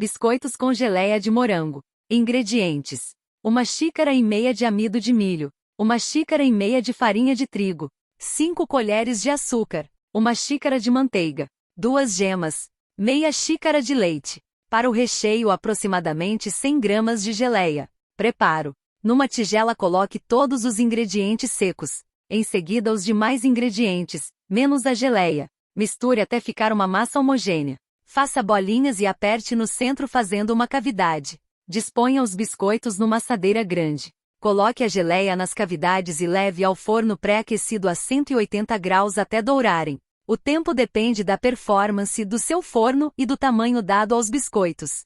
Biscoitos com geleia de morango. Ingredientes: 1,5 xícaras de amido de milho, 1,5 xícaras de farinha de trigo, 5 colheres de açúcar, 1 xícara de manteiga, 2 gemas, meia xícara de leite. Para o recheio, aproximadamente 100 gramas de geleia. Preparo: numa tigela coloque todos os ingredientes secos. Em seguida os demais ingredientes, menos a geleia. Misture até ficar uma massa homogênea. Faça bolinhas e aperte no centro fazendo uma cavidade. Disponha os biscoitos numa assadeira grande. Coloque a geleia nas cavidades e leve ao forno pré-aquecido a 180 graus até dourarem. O tempo depende da performance do seu forno e do tamanho dado aos biscoitos.